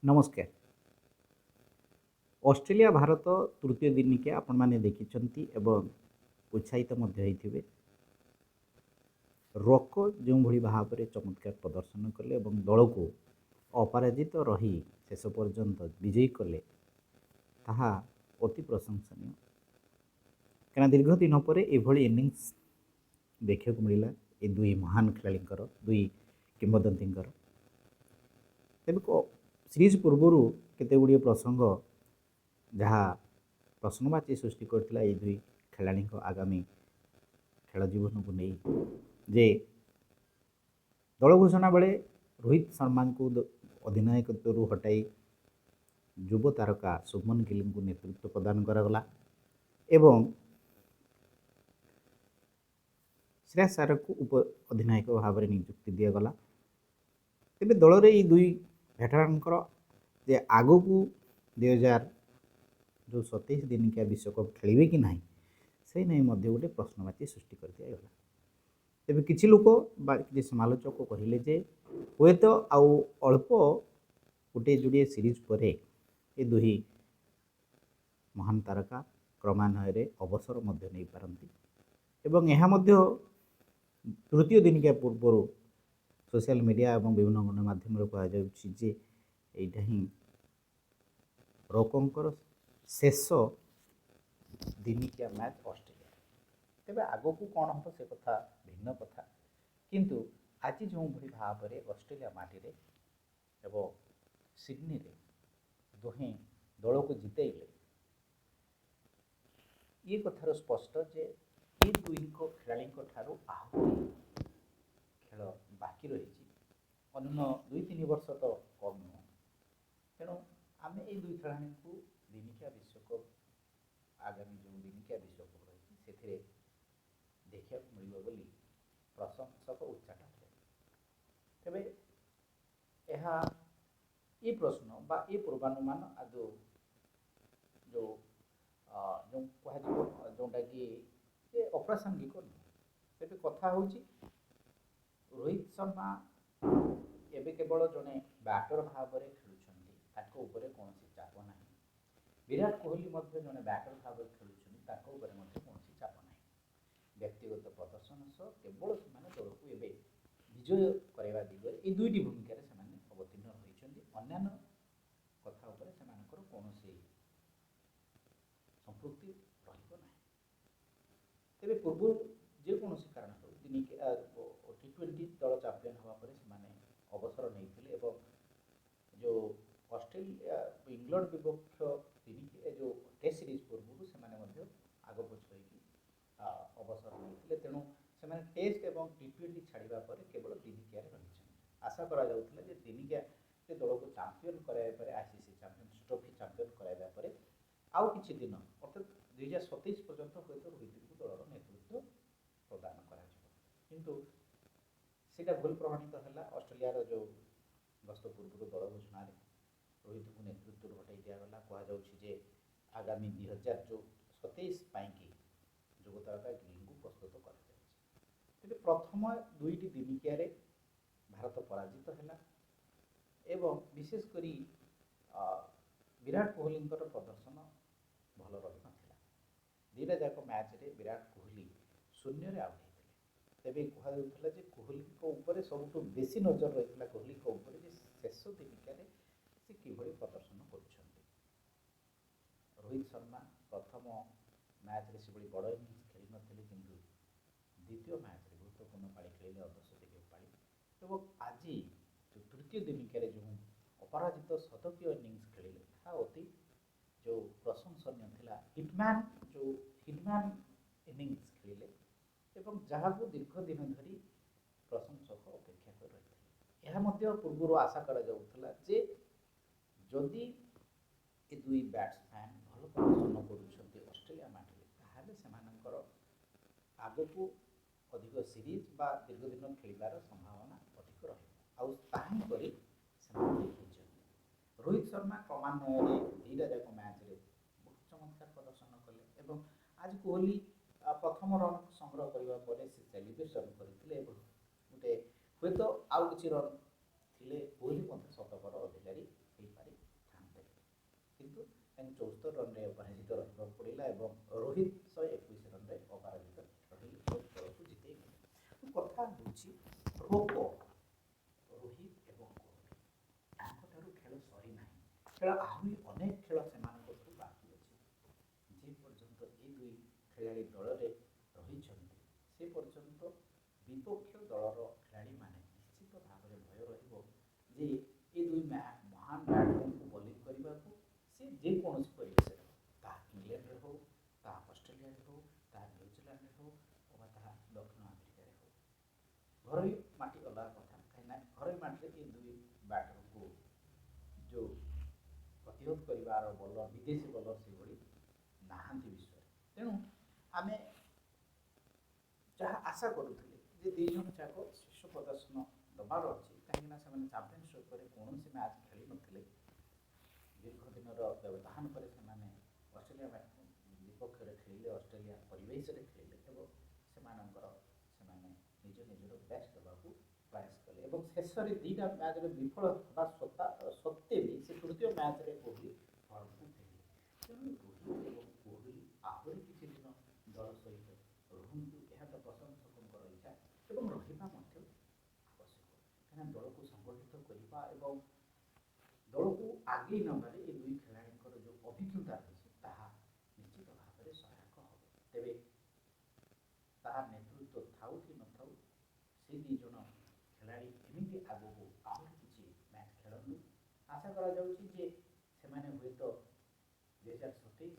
नमस्कार। ऑस्ट्रेलिया भारत तृतीय दिनिके आपण माने देखिछंती एवं उत्साहित मध्य होइथिबे। रोको जो भଳି भाବରେ चमत्कार प्रदर्शन कले एवं दल को अपराजित रही शेष पर्यंत विजयी कले ताहा अति प्रशंसनीय। कना दीर्घ दिन पर एभली इनिंग्स देखा मिला ए दुई महान खेलाड़ींकर दुई किंवदंतींकर। तेबे सीरीज पूर्वर केते गुड़िए प्रसंग जहाँ प्रश्नवाची सृष्टि करथिला ए दुई खेलाड़ी आगामी खेल जीवन को नहीं जे दल घोषणा बेले रोहित शर्मा को अधिनायकत्व हटाई युव तारका शुभमन गिल को नेतृत्व प्रदान करागला एवं श्रेयस अय्यर को उप अधिनायक भाव में नियुक्ति दिगला। तेज दल में दुई भेटरान जे आग को 2027 दिनिकिया विश्वकप खेलिबे कि नहीं से नहीं गोटे प्रश्नवाची सृष्टि कर दिगला। तेबे किछि लोक बा किछि समालोचक कहले जे हुए तो आउ अल्प गोटे जोड़े सीरीज पर ए दुही महान तारका क्रमान्वय अवसर मध्य नहीं पारंती एवं यह मध्य तृतीय दिनिकिया पूर्व सोशल मीडिया और विभिन्न गणमाध्यम कहुच्छे यहाँ ही रोकोंकर शेष दिनिकिया मैच ऑस्ट्रेलिया। तेबे आगो को कौन हम से कथा भिन्न कथा किंतु आज जो भली भाव में ऑस्ट्रेलिया माटी एवं सिडनी रे दुहें दल को जितेले ये कथार स्पष्ट जे ये दुई खेलाड़ी ठारू आहरी खेल बाकी रही अन्य 2-3 वर्ष तो कम नुह। तेणु आम ये दुई खेलाड़ी को दिनिकिया विश्वकप आगामी जो दिनिकिया विश्वकप रही से देखा मिल बोली प्रशंसक उच्चाट तेरे ये प्रश्न बा ये पूर्वानुमान आदौ जो जो कह जोटा कि अप्रासंगिक नुह। तेरे कथा हूँ रोहित शर्मा एबे केवल जड़े बैटर भाव में खेलुंट कौन चाप ना। विराट कोहली जड़े बैटर भाव में खेलुंट कौन चाप ना। व्यक्तिगत प्रदर्शन सह केवल से दल को एवं विजय करवा दिगरे ये दुईटी भूमिका अवतीर्ण होती अन्य कथा कौन संपृक्ति रहा। तेरे पूर्व जेकोसी कारण T20 दल चैंपियन होगापर से अवसर नहीं जो ऑस्ट्रेलिया इंग्लैंड विपक्ष जो टेस्ट सीरीज पूर्व से आग पछ अवसर नहीं तेणु से टेस्ट और T20 छाड़ा पर केवल दिनिकिया रही। आशा करा दिनिकिया दल को चैंपियन कराइबार ICC चैंपियंस ट्रॉफी चैंपियन कराइबा आउ किछि दिन अर्थात 2027 पर्यंत हूँ रोहित को दलर नेतृत्व प्रदान करा किंतु सेटा भूल प्रमाणित है। ऑस्ट्रेलिया जो गस्त पूर्व दल घोषणा रोहित को नेतृत्व हटाई दिगला कहुच्छे आगामी 2027 की युवतारका गिल को प्रस्तुत कर प्रथम दुईटी दिनिकिया भारत पराजित है एवं विशेषकर विराट कोहली प्रदर्शन भल रही नाला। दुईटा जाक मैच रे विराट कोहली शून्य आउट होते तेज कहला कोहली सबुठ बेसी नजर रही है कोहली शेष दिनिकिया से किभली प्रदर्शन कर रोहित शर्मा प्रथम मैच रे से बड़ इनिंग्स खेली नथिले किंतु द्वितीय मैच रे गुरुत्वपूर्ण पारी खेलिले अर्धशतकीय पारी एवं आज जो तृतीय दिनिकिया जो अपराजित शतकीय इनिंग्स खेलिले ताहा अति जो प्रशंसनीय थिला। हिटमैन इनिंग्स खेलिले एवं जहाँ को दीर्घ दिन धरी प्रशंसक अपेक्षा कर रही है। पूर्व आशा करा जे जदि ए दुई बैट्समैन भल प्रदर्शन कर ऑस्ट्रेलिया माटी ताहले सेमानकर आग को अधिक सीरीज बा दीर्घ दिन खेलिबार संभावना अधिक रही रोहित शर्मा क्रमान्वय दुईटा जाक मैच रे बहुत चमत्कार प्रदर्शन कले एवं आज कोहली प्रथम रन संग्रह करने पर से सेलिब्रेशन करते गोटे हूँ तो आउ कि रन थे कोहली शतकर अधिकारी हो पारे। କିନ୍ତୁ ତାଙ୍କୁ 74 ରନ୍ରେ ଅପରାଜିତ ରହିବାକୁ ପଡ଼ିଲା ଏବଂ ରୋହିତ 121 ରନ୍ରେ ଅପରାଜିତ ରହିଲେ ଏବଂ ଦଳକୁ ଜିତେଇ ଗଲେ। କଥା ହେଉଛି ରୋକ ରୋହିତ ଏବଂ କୋହଲି ତାଙ୍କଠାରୁ ଖେଳ ସରିନାହିଁ। ଖେଳ ଆହୁରି ଅନେକ ଖେଳ ସେମାନଙ୍କଠୁ ବାକି ଅଛି। ଯେ ପର୍ଯ୍ୟନ୍ତ ଏ ଦୁଇ ଖେଳାଳି ଦଳରେ ରହିଛନ୍ତି ସେ ପର୍ଯ୍ୟନ୍ତ ବିପକ୍ଷ ଦଳର ଖେଳାଳିମାନେ ନିଶ୍ଚିତ ଭାବରେ ଭୟ ରହିବ ଯେ ଏ ଦୁଇ ମହାନ ବ୍ୟାଟ୍ସମ୍ୟାନଙ୍କୁ ବୋଲିଂ କରିବାକୁ ସେ ଯେକୌଣସି ପରିବେଶରେ ହେଉ, ତାହା ଇଂଲଣ୍ଡରେ ହେଉ, ତାହା ଅଷ୍ଟ୍ରେଲିଆରେ ହେଉ, ତାହା ନ୍ୟୁଜିଲାଣ୍ଡରେ ହେଉ ଅବା ତାହା ଦକ୍ଷିଣ ଆମେରିକାରେ ହେଉ। ଘରୋଇ ମାଟି ଅଲଗା କଥା, କାହିଁକିନା ଘରୋଇ ମାଟିରେ ଏ ଦୁଇ ବ୍ୟାଟରଙ୍କୁ ଯେଉଁ ପ୍ରତିରୋଧ କରିବାର ବୋଲର ବିଦେଶୀ ବୋଲର ସେଭଳି ନାହାନ୍ତି ବିଶ୍ୱରେ। ତେଣୁ ଆମେ ଯାହା ଆଶା କରୁଥିଲେ ଯେ ଦୁଇ ଜଣ ଯାକ ଶୀର୍ଷ ପ୍ରଦର୍ଶନ ଦେବାର ଅଛି, କାହିଁକିନା ସେମାନେ ଚାମ୍ପିୟନସିପ୍ରେ କୌଣସି ମ୍ୟାଚ୍ ଖେଳି ନଥିଲେ। ଦୀର୍ଘ ଦିନର ବ୍ୟବଧାନ ପରେ ସେମାନେ ଅଷ୍ଟ୍ରେଲିଆ ବିପକ୍ଷରେ ଖେଳିଲେ, ଅଷ୍ଟ୍ରେଲିଆ ପରିବେଶରେ ଖେଳିଲେ ଏବଂ ସେମାନେ ନିଜ ନିଜର ବେଷ୍ଟ ଦେବାକୁ ପ୍ରୟାସ କଲେ ଏବଂ ଶେଷରେ ଦୁଇଟା ମ୍ୟାଚ୍ରେ ବିଫଳ ହେବା ସତ୍ତ୍ୱେ ବି ସେ ତୃତୀୟ ମ୍ୟାଚ୍ରେ କୋହଲି ଘରକୁ ଫେରିଲେ। ତେଣୁ ରୋହିତ ଏବଂ କୋହଲି ଆହୁରି କିଛି ଦିନ ଦଳ ସହିତ ରୁହନ୍ତୁ, ଏହା ତ ପ୍ରଶଂସକଙ୍କର ଇଚ୍ଛା ଏବଂ ରହିବା ମଧ୍ୟ ଆବଶ୍ୟକ। କାହିଁକିନା ଦଳକୁ ସଂଗଠିତ କରିବା ଏବଂ ଦଳକୁ ଆଗେଇ ନେବାରେ ଏ ଦୁଇ ଖେଳାଳିଙ୍କର ଯେଉଁ ଅଭିଜ୍ଞତା ରହିଛି ତାହା ନିଶ୍ଚିତ ଭାବରେ ସହାୟକ ହେବ। ତେବେ ତାହା ନେତୃତ୍ୱ ଥାଉ କି ନଥାଉ ସେ ଦୁଇ ଜଣ ଖେଳାଳି ଏମିତି ଆଗକୁ ଆହୁରି କିଛି ମ୍ୟାଚ୍ ଖେଳନ୍ତୁ। ଆଶା କରାଯାଉଛି ଯେ ସେମାନେ ହୁଏତ 2027